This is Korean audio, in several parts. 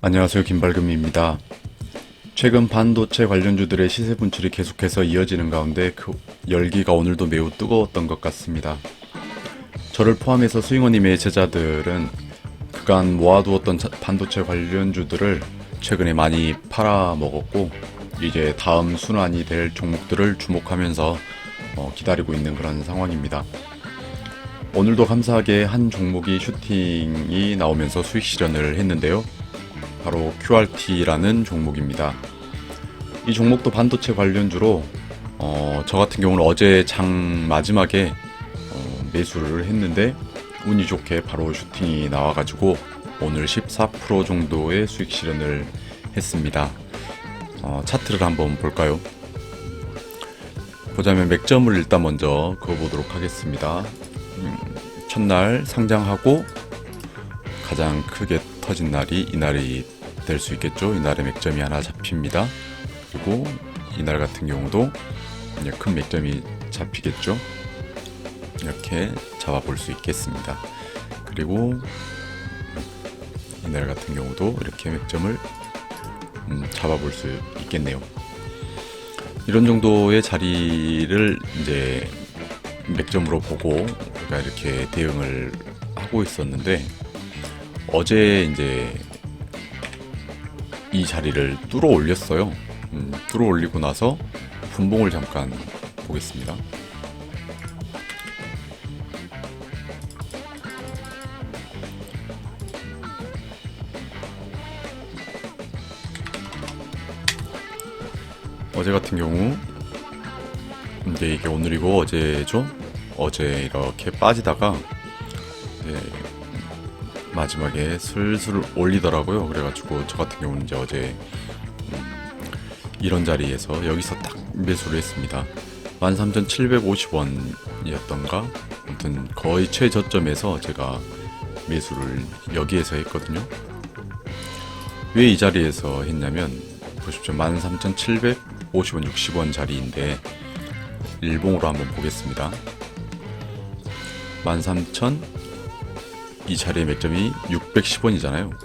안녕하세요, 김발금입니다. 최근 반도체 관련주들의 시세 분출이 계속해서 이어지는 가운데 그 열기가 오늘도 매우 뜨거웠던 것 같습니다. 저를 포함해서 스윙어님의 제자들은 그간 모아두었던 반도체 관련주들을 최근에 많이 팔아먹었고 이제 다음 순환이 될 종목들을 주목하면서 기다리고 있는 그런 상황입니다. 오늘도 감사하게 한 종목이 슈팅이 나오면서 수익 실현을 했는데요. 바로 QRT라는 종목입니다. 이 종목도 반도체 관련주로 저 같은 경우는 어제 장 마지막에 매수를 했는데 운이 좋게 바로 슈팅이 나와가지고 오늘 14% 정도의 수익 실현을 했습니다. 차트를 한번 볼까요? 보자면 맥점을 일단 먼저 그어보도록 하겠습니다. 첫날 상장하고 가장 크게 터진 날이 이날이 될 수 있겠죠. 이날에 맥점이 하나 잡힙니다. 그리고 이날 같은 경우도 큰 맥점이 잡히겠죠. 이렇게 잡아볼 수 있겠습니다. 그리고 이날 같은 경우도 이렇게 맥점을 잡아볼 수 있겠네요. 이런 정도의 자리를 이제 맥점으로 보고 제가 이렇게 대응을 하고 있었는데 어제 이제 이 자리를 뚫어 올렸어요. 뚫어 올리고 나서 분봉을 잠깐 보겠습니다. 어제 같은 경우 이게 오늘이고 어제죠. 어제 이렇게 빠지다가 마지막에 슬슬 올리더라고요. 그래가지고 저 같은 경우는 이제 어제 이런 자리에서 여기서 딱 매수를 했습니다. 13,750원이었던가 아무튼 거의 최저점에서 제가 매수를 여기에서 했거든요. 왜 이 자리에서 했냐면 보십시오. 13,750원 60원 자리인데 일봉으로 한번 보겠습니다. 13,000 이 자리의 맥점이 610원이잖아요.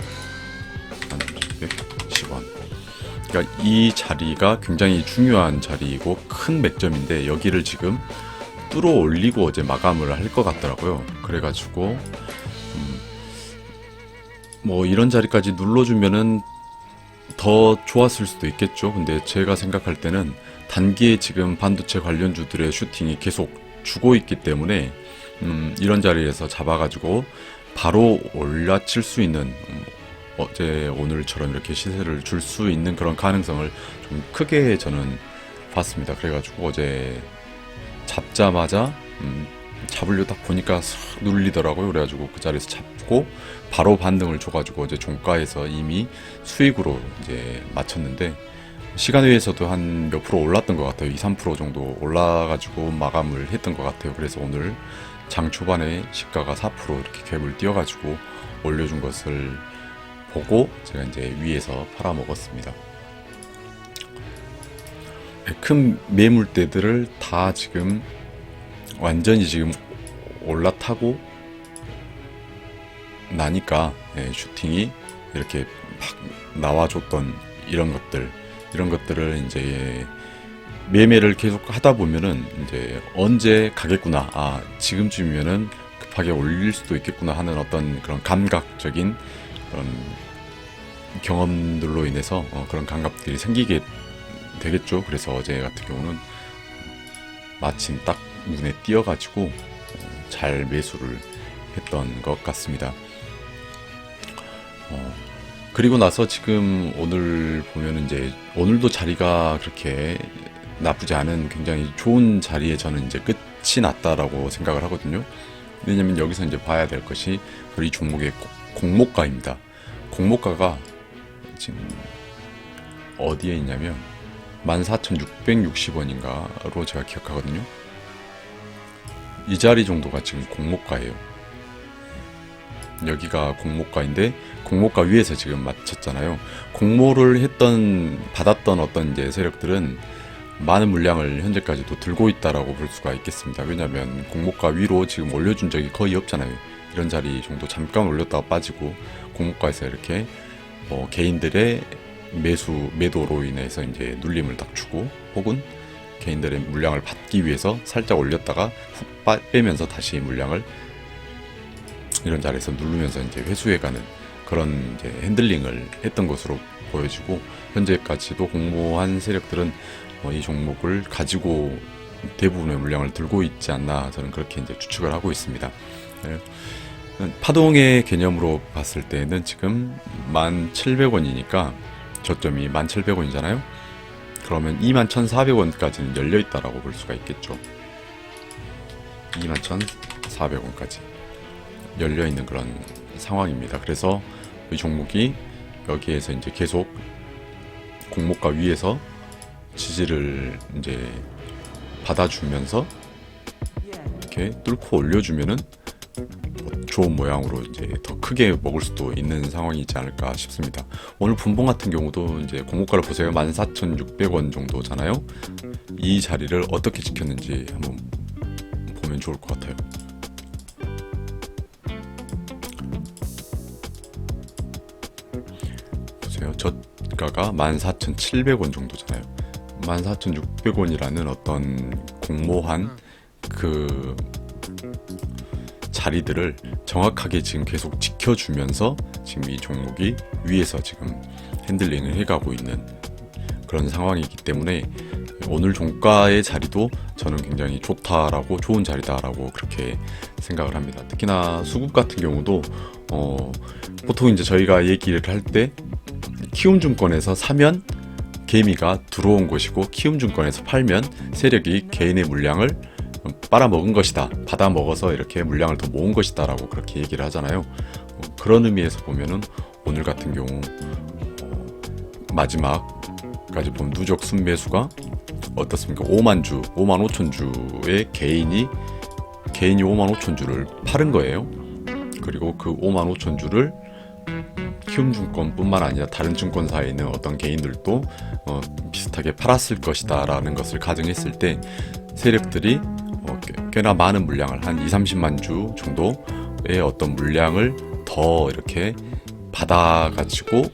610원. 그러니까 이 자리가 굉장히 중요한 자리이고 큰 맥점인데 여기를 지금 뚫어 올리고 어제 마감을 할 것 같더라고요. 그래가지고 뭐 이런 자리까지 눌러주면은 더 좋았을 수도 있겠죠. 근데 제가 생각할 때는 단기에 지금 반도체 관련주들의 슈팅이 계속 주고 있기 때문에 이런 자리에서 잡아가지고 바로 올라칠 수 있는 어제 오늘처럼 이렇게 시세를 줄 수 있는 그런 가능성을 좀 크게 저는 봤습니다. 그래가지고 어제 잡자마자 잡으려 딱 보니까 싹 눌리더라고요. 그래가지고 그 자리에서 잡고 바로 반등을 줘가지고 어제 종가에서 이미 수익으로 이제 마쳤는데 시간 외에서도 한 몇 프로 올랐던 것 같아요. 2, 3% 정도 올라가지고 마감을 했던 것 같아요. 그래서 오늘 장 초반에 시가가 4% 이렇게 갭을 띄워가지고 올려준 것을 보고 제가 이제 위에서 팔아먹었습니다. 큰 매물대들을 다 지금 완전히 지금 올라타고 나니까 슈팅이 이렇게 막 나와줬던 이런 것들을 이제 매매를 계속 하다 보면은 이제 언제 가겠구나, 지금쯤이면은 급하게 올릴 수도 있겠구나 하는 어떤 그런 감각적인 그런 경험들로 인해서 그런 감각들이 생기게 되겠죠. 그래서 어제 같은 경우는 마침 딱 눈에 띄어가지고 잘 매수를 했던 것 같습니다. 그리고 나서 지금 오늘 보면은 이제 오늘도 자리가 그렇게 나쁘지 않은 굉장히 좋은 자리에 저는 이제 끝이 났다라고 생각을 하거든요. 왜냐면 여기서 이제 봐야 될 것이 이 종목의 공모가입니다. 공모가가 지금 어디에 있냐면 14,660원인가로 제가 기억하거든요. 이 자리 정도가 지금 공모가예요. 여기가 공모가인데 공모가 위에서 지금 맞췄잖아요. 공모를 받았던 어떤 이제 세력들은 많은 물량을 현재까지도 들고 있다라고 볼 수가 있겠습니다. 왜냐하면 공모가 위로 지금 올려준 적이 거의 없잖아요. 이런 자리 정도 잠깐 올렸다가 빠지고 공모가에서 이렇게 개인들의 매도로 인해서 이제 눌림을 딱 주고, 혹은 개인들의 물량을 받기 위해서 살짝 올렸다가 훅 빼면서 다시 물량을 이런 자리에서 누르면서 이제 회수해가는 그런 이제 핸들링을 했던 것으로 보여지고, 현재까지도 공모한 세력들은 이 종목을 가지고 대부분의 물량을 들고 있지 않나, 저는 그렇게 이제 추측을 하고 있습니다. 파동의 개념으로 봤을 때는 지금 1,700원이니까 저점이 1,700원이잖아요. 그러면 21,400원까지는 열려있다라고 볼 수가 있겠죠. 21,400원까지 열려있는 그런 상황입니다. 그래서 이 종목이 여기에서 이제 계속 공모가 위에서 지지를 이제 받아주면서 이렇게 뚫고 올려주면은 좋은 모양으로 이제 더 크게 먹을 수도 있는 상황이지 않을까 싶습니다. 오늘 분봉 같은 경우도 이제 공모가를 보세요. 14,600원 정도잖아요. 이 자리를 어떻게 지켰는지 한번 보면 좋을 것 같아요. 보세요. 저가가 14,700원 정도잖아요. 14,600원이라는 어떤 공모한 그 자리들을 정확하게 지금 계속 지켜주면서 지금 이 종목이 위에서 지금 핸들링을 해가고 있는 그런 상황이기 때문에 오늘 종가의 자리도 저는 굉장히 좋은 자리다라고 그렇게 생각을 합니다. 특히나 수급 같은 경우도 보통 이제 저희가 얘기를 할 때 키움증권에서 사면 개미가 들어온 것이고, 키움증권에서 팔면 세력이 개인의 물량을 빨아먹은 것이다, 받아먹어서 이렇게 물량을 더 모은 것이다 라고 그렇게 얘기를 하잖아요. 그런 의미에서 보면은 오늘 같은 경우 마지막까지 보면 누적 순매수가 어떻습니까? 5만 5천 주의 개인이 5만 5천 주를 팔은 거예요. 그리고 그 5만 5천 주를 키움증권뿐만 아니라 다른 증권사에 있는 어떤 개인들도 비슷하게 팔았을 것이다 라는 것을 가정했을 때 세력들이 꽤나 많은 물량을 한 20-30만 주 정도의 어떤 물량을 더 이렇게 받아가지고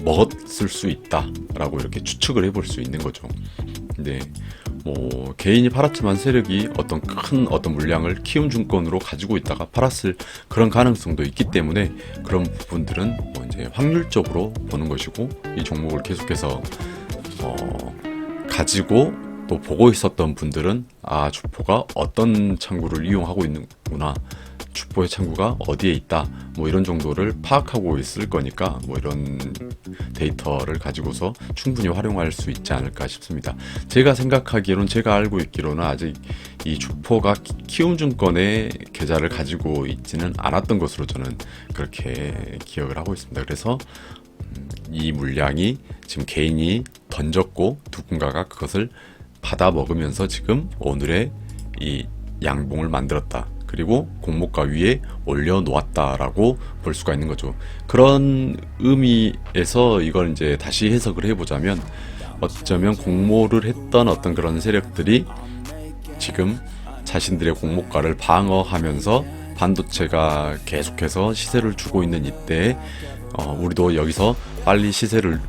먹었을 수 있다라고 이렇게 추측을 해볼 수 있는 거죠. 근데 개인이 팔았지만 세력이 어떤 물량을 키움증권으로 가지고 있다가 팔았을 그런 가능성도 있기 때문에 그런 부분들은 이제 확률적으로 보는 것이고, 이 종목을 계속해서 가지고 또 보고 있었던 분들은 주포가 어떤 창구를 이용하고 있는구나, 주포의 창구가 어디에 있다, 이런 정도를 파악하고 있을 거니까 이런 데이터를 가지고서 충분히 활용할 수 있지 않을까 싶습니다. 제가 생각하기로는, 제가 알고 있기로는 아직 이 주포가 키움증권의 계좌를 가지고 있지는 않았던 것으로 저는 그렇게 기억을 하고 있습니다. 그래서 이 물량이 지금 개인이 던졌고 누군가가 그것을 받아 먹으면서 지금 오늘의 이 양봉을 만들었다, 그리고 공모가 위에 올려놓았다라고 볼 수가 있는 거죠. 그런 의미에서 이걸 이제 다시 해석을 해보자면, 어쩌면 공모를 했던 어떤 그런 세력들이 지금 자신들의 공모가를 방어하면서 반도체가 계속해서 시세를 주고 있는 이때에 우리도 여기서 빨리 시세를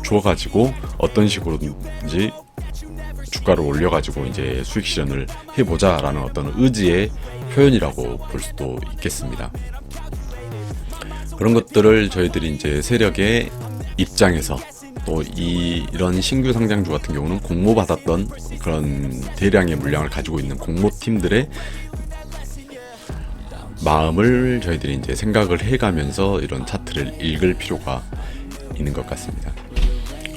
줘가지고 어떤 식으로든지 주가를 올려가지고 이제 수익 실현을 해보자라는 어떤 의지의 표현이라고 볼 수도 있겠습니다. 그런 것들을 저희들이 이제 세력의 입장에서 또 이런 신규 상장주 같은 경우는 공모받았던 그런 대량의 물량을 가지고 있는 공모팀들의 마음을 저희들이 이제 생각을 해가면서 이런 차트를 읽을 필요가 있는 것 같습니다.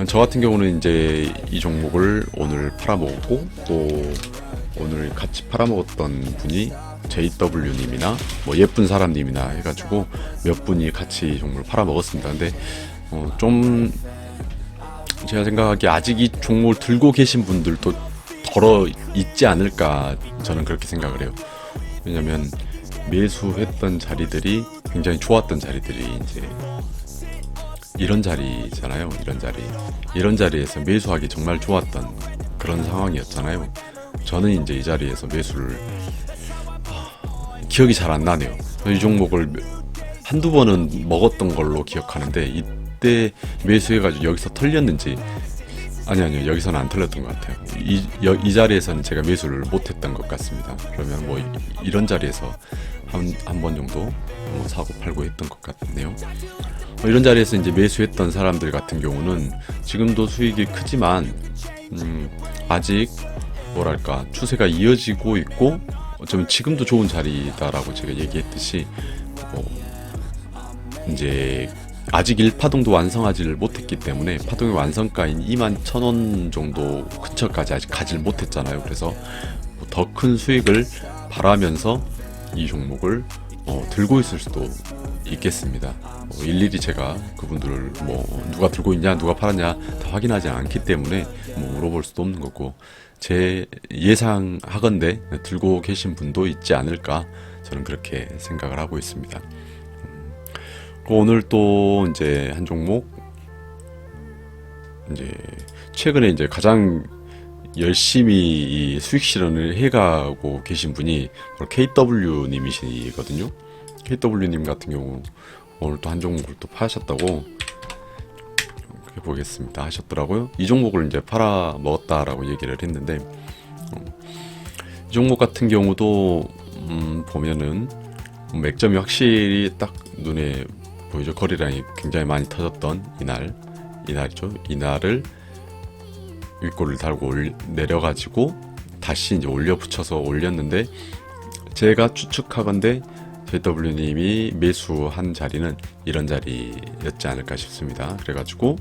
저 같은 경우는 이제 이 종목을 오늘 팔아먹었고, 또 오늘 같이 팔아먹었던 분이 JW님이나 예쁜 사람님이나 해가지고 몇 분이 같이 이 종목을 팔아먹었습니다. 근데 좀 제가 생각하기에 아직 이 종목을 들고 계신 분들도 덜어 있지 않을까, 저는 그렇게 생각을 해요. 왜냐면 매수했던 자리들이 굉장히 좋았던 자리들이 이제 이런 자리잖아요. 이런 자리에서 매수하기 정말 좋았던 그런 상황이었잖아요. 저는 이제 이 자리에서 매수를 기억이 잘 안 나네요. 이 종목을 한두 번은 먹었던 걸로 기억하는데, 그때 매수해가지고 여기서 털렸는지, 아니요, 여기서는 안 털렸던 것 같아요. 이 자리에서는 제가 매수를 못했던 것 같습니다. 그러면 뭐 이런 자리에서 한 번 정도 사고 팔고 했던 것 같네요. 이런 자리에서 이제 매수했던 사람들 같은 경우는 지금도 수익이 크지만 아직 뭐랄까 추세가 이어지고 있고, 어쩌면 지금도 좋은 자리다라고 제가 얘기했듯이 이제 아직 1파동도 완성하지를 못했기 때문에 파동의 완성가인 21,000원 정도 근처까지 아직 가지를 못했잖아요. 그래서 더 큰 수익을 바라면서 이 종목을 들고 있을 수도 있겠습니다. 일일이 제가 그분들을 누가 들고 있냐 누가 팔았냐 다 확인하지 않기 때문에 물어볼 수도 없는 거고, 제 예상하건대 들고 계신 분도 있지 않을까, 저는 그렇게 생각을 하고 있습니다. 오늘 또 이제 한 종목, 이제 최근에 이제 가장 열심히 이 수익 실현을 해가고 계신 분이 KW님이시거든요. KW님 같은 경우 오늘 또 한 종목을 또 파셨다고 보겠습니다 하셨더라고요. 이 종목을 이제 팔아 먹었다라고 얘기를 했는데, 이 종목 같은 경우도 보면은 맥점이 확실히 딱 눈에 보이죠. 거래량이 굉장히 많이 터졌던 이날이죠. 이날을 윗골을 달고 내려가지고 다시 이제 올려 붙여서 올렸는데, 제가 추측하건대 JW님이 매수한 자리는 이런 자리였지 않을까 싶습니다. 그래가지고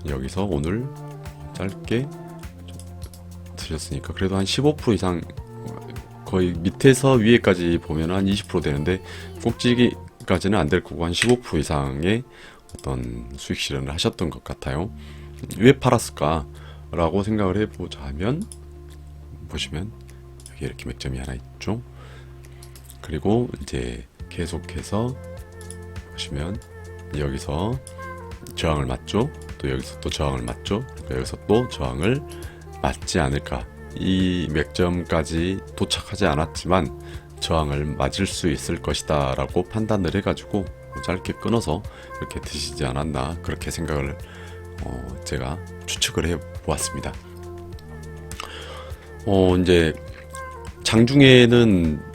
여기서 오늘 짧게 드셨으니까 그래도 한 15% 이상, 거의 밑에서 위에까지 보면 한 20% 되는데 꼭지기까지는 안 될 거고 한 15% 이상의 어떤 수익 실현을 하셨던 것 같아요. 왜 팔았을까 라고 생각을 해보자면, 보시면 여기 이렇게 맥점이 하나 있죠. 그리고 이제 계속해서 보시면 여기서 저항을 맞죠. 또 여기서 또 저항을 맞죠. 여기서 또 저항을 맞지 않을까. 이 맥점까지 도착하지 않았지만 저항을 맞을 수 있을 것이다 라고 판단을 해가지고 짧게 끊어서 이렇게 드시지 않았나, 그렇게 생각을 제가 추측을 해 보았습니다. 이제 장중에는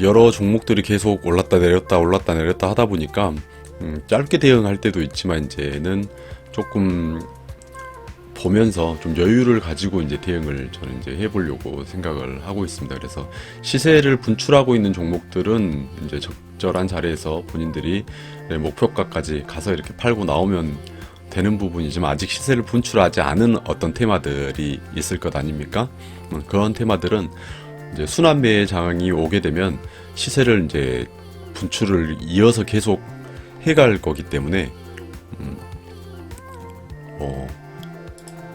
여러 종목들이 계속 올랐다 내렸다 하다 보니까 짧게 대응할 때도 있지만, 이제는 조금 보면서 좀 여유를 가지고 이제 대응을 저는 이제 해보려고 생각을 하고 있습니다. 그래서 시세를 분출하고 있는 종목들은 이제 적절한 자리에서 본인들이 목표가까지 가서 이렇게 팔고 나오면 되는 부분이지만, 아직 시세를 분출하지 않은 어떤 테마들이 있을 것 아닙니까? 그런 테마들은 이제 순환매의 장이 오게 되면 시세를 이제 분출을 이어서 계속 해갈 거기 때문에,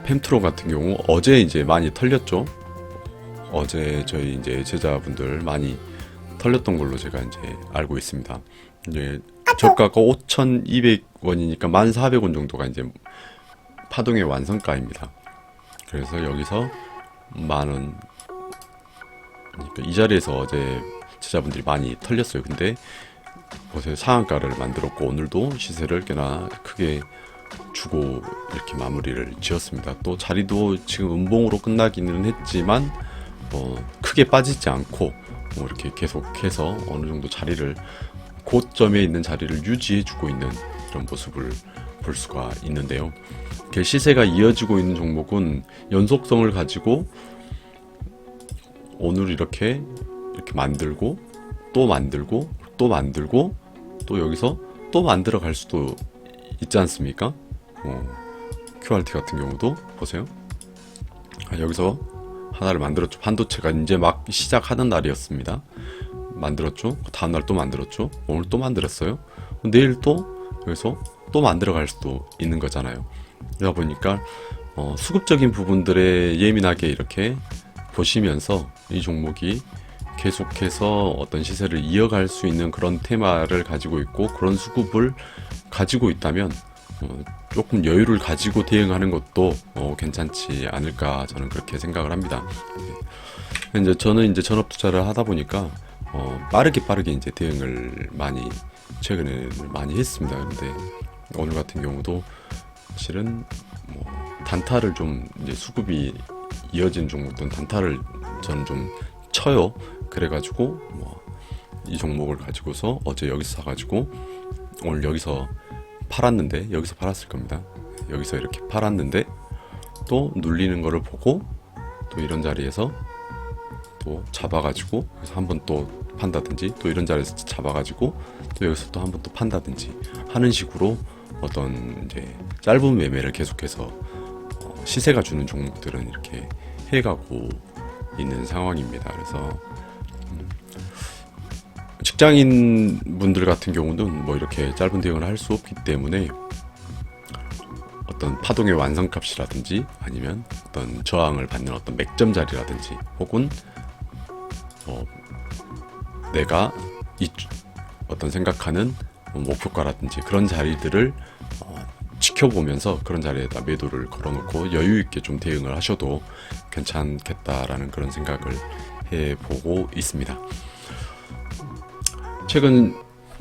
펜트로 같은 경우 어제 이제 많이 털렸죠. 어제 저희 이제 제자분들 많이 털렸던 걸로 제가 이제 알고 있습니다. 이제 저가가 5,200원이니까 1,400원 정도가 이제 파동의 완성가입니다. 그래서 여기서 10,000원, 그러니까 이 자리에서 어제 제자분들이 많이 털렸어요. 근데 보세요, 상한가를 만들었고 오늘도 시세를 꽤나 크게 주고 이렇게 마무리를 지었습니다. 또 자리도 지금 음봉으로 끝나기는 했지만 크게 빠지지 않고 이렇게 계속해서 어느 정도 자리를, 고점에 있는 자리를 유지해주고 있는 그런 모습을 볼 수가 있는데요. 이렇게 시세가 이어지고 있는 종목은 연속성을 가지고 오늘 이렇게 만들고 또 만들고 또 만들고 또 여기서 또 만들어 갈 수도 있지 않습니까? QRT 같은 경우도 보세요. 여기서 하나를 만들었죠. 반도체가 이제 막 시작하는 날이었습니다. 만들었죠. 다음날 또 만들었죠. 오늘 또 만들었어요. 내일 또 여기서 또 만들어 갈 수도 있는 거잖아요. 그러다 보니까 수급적인 부분들에 예민하게 이렇게 보시면서 이 종목이 계속해서 어떤 시세를 이어갈 수 있는 그런 테마를 가지고 있고, 그런 수급을 가지고 있다면 조금 여유를 가지고 대응하는 것도 괜찮지 않을까, 저는 그렇게 생각을 합니다. 이제 저는 이제 전업 투자를 하다 보니까 빠르게 이제 대응을 많이 최근에 많이 했습니다. 근데 오늘 같은 경우도 사실은 뭐 단타를 좀 이제 수급이 이어진 종목들은 단타를 저는 좀 쳐요. 그래가지고 뭐 이 종목을 가지고서 어제 여기서 사가지고 오늘 여기서 팔았는데, 여기서 팔았을 겁니다. 여기서 이렇게 팔았는데 또 눌리는 거를 보고 또 이런 자리에서 또 잡아가지고 여기서 한번 또 판다든지, 또 이런 자리에서 잡아가지고 또 여기서 또 한번 또 판다든지 하는 식으로 어떤 이제 짧은 매매를 계속해서 시세가 주는 종목들은 이렇게 해가고 있는 상황입니다. 그래서 직장인 분들 같은 경우는 뭐 이렇게 짧은 대응을 할 수 없기 때문에 어떤 파동의 완성값이라든지 아니면 어떤 저항을 받는 어떤 맥점 자리라든지 혹은 내가 어떤 생각하는 목표가라든지 그런 자리들을 지켜보면서 그런 자리에다 매도를 걸어놓고 여유 있게 좀 대응을 하셔도 괜찮겠다라는 그런 생각을 해보고 있습니다. 최근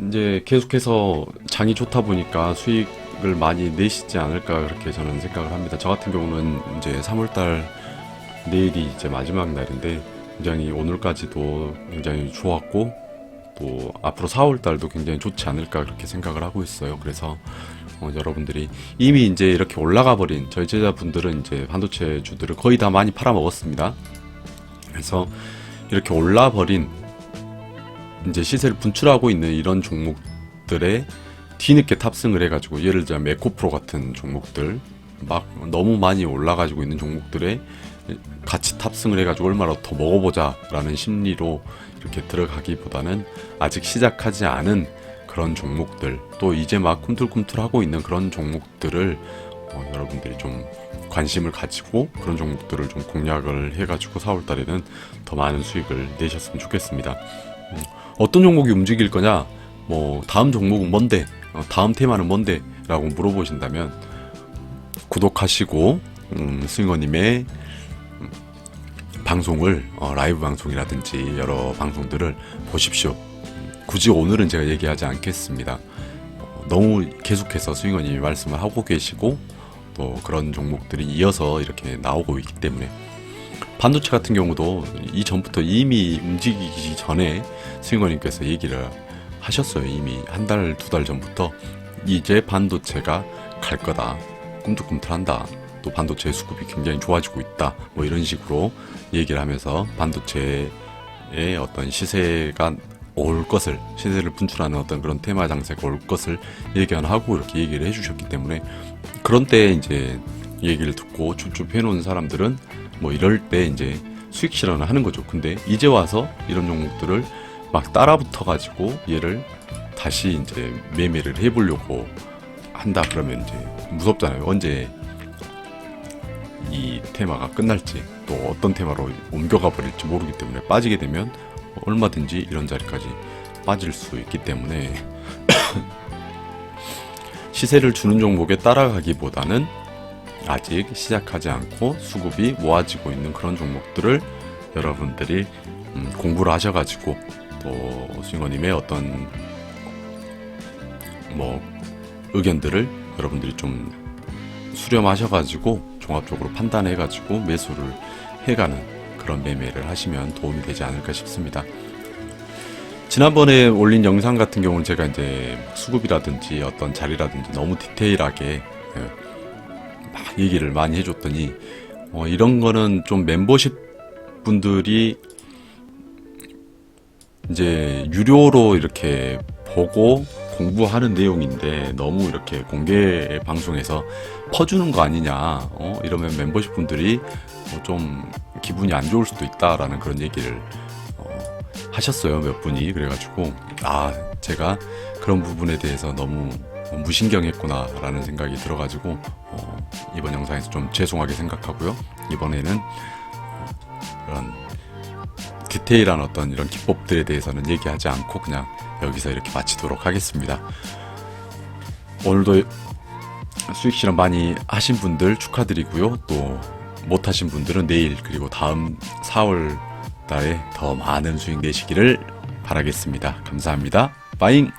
이제 계속해서 장이 좋다 보니까 수익을 많이 내시지 않을까 그렇게 저는 생각을 합니다. 저 같은 경우는 이제 3월달 내일이 이제 마지막 날인데 굉장히 오늘까지도 굉장히 좋았고 또 앞으로 4월달도 굉장히 좋지 않을까 그렇게 생각을 하고 있어요. 그래서 여러분들이 이미 이제 이렇게 올라가 버린 저희 제자분들은 이제 반도체 주들을 거의 다 많이 팔아먹었습니다. 그래서 이렇게 올라 버린 이제 시세를 분출하고 있는 이런 종목들에 뒤늦게 탑승을 해가지고, 예를 들면 메코프로 같은 종목들 막 너무 많이 올라가지고 있는 종목들에 같이 탑승을 해가지고 얼마나 더 먹어보자 라는 심리로 이렇게 들어가기보다는 아직 시작하지 않은 그런 종목들, 또 이제 막 꿈틀꿈틀하고 있는 그런 종목들을 여러분들이 좀 관심을 가지고 그런 종목들을 좀 공략을 해가지고 4월달에는 더 많은 수익을 내셨으면 좋겠습니다. 어떤 종목이 움직일 거냐, 뭐 다음 종목은 뭔데, 다음 테마는 뭔데 라고 물어보신다면 구독하시고 스윙어님의 방송을 라이브 방송이라든지 여러 방송들을 보십시오. 굳이 오늘은 제가 얘기하지 않겠습니다. 너무 계속해서 스윙어님이 말씀을 하고 계시고 또 그런 종목들이 이어서 이렇게 나오고 있기 때문에, 반도체 같은 경우도 이전부터 이미 움직이기 전에 스윙어님께서 얘기를 하셨어요. 이미 한 달, 두 달 전부터 이제 반도체가 갈 거다, 꿈틀꿈틀한다, 또 반도체 수급이 굉장히 좋아지고 있다, 뭐 이런 식으로 얘기를 하면서 반도체의 어떤 시세가 올 것을, 시세를 분출하는 어떤 그런 테마 장세가 올 것을 예견하고 이렇게 얘기를 해주셨기 때문에, 그런 때 이제 얘기를 듣고 줍줍 해놓은 사람들은 뭐 이럴 때 이제 수익 실현을 하는 거죠. 근데 이제 와서 이런 종목들을 막 따라 붙어가지고 얘를 다시 이제 매매를 해보려고 한다 그러면 이제 무섭잖아요. 언제 이 테마가 끝날지, 또 어떤 테마로 옮겨가 버릴지 모르기 때문에 빠지게 되면 얼마든지 이런 자리까지 빠질 수 있기 때문에 시세를 주는 종목에 따라가기보다는 아직 시작하지 않고 수급이 모아지고 있는 그런 종목들을 여러분들이 공부를 하셔가지고 또 스윙어님의 어떤 뭐 의견들을 여러분들이 좀 수렴하셔가지고 종합적으로 판단해가지고 매수를 해가는 그런 매매를 하시면 도움이 되지 않을까 싶습니다. 지난번에 올린 영상 같은 경우는 제가 이제 수급이라든지 어떤 자리라든지 너무 디테일하게 막 얘기를 많이 해줬더니 이런 거는 좀 멤버십 분들이 이제 유료로 이렇게 보고 공부하는 내용인데 너무 이렇게 공개 방송에서 퍼주는 거 아니냐, 이러면 멤버십 분들이 좀 기분이 안 좋을 수도 있다라는 그런 얘기를 하셨어요, 몇 분이. 그래가지고 제가 그런 부분에 대해서 너무 무신경했구나 라는 생각이 들어가지고 이번 영상에서 좀 죄송하게 생각하고요. 이번에는 그런 디테일한 어떤 이런 기법들에 대해서는 얘기하지 않고 그냥 여기서 이렇게 마치도록 하겠습니다. 오늘도 수익 실현 많이 하신 분들 축하드리고요. 또 못하신 분들은 내일 그리고 다음 4월 달에 더 많은 수익 내시기를 바라겠습니다. 감사합니다. 빠잉!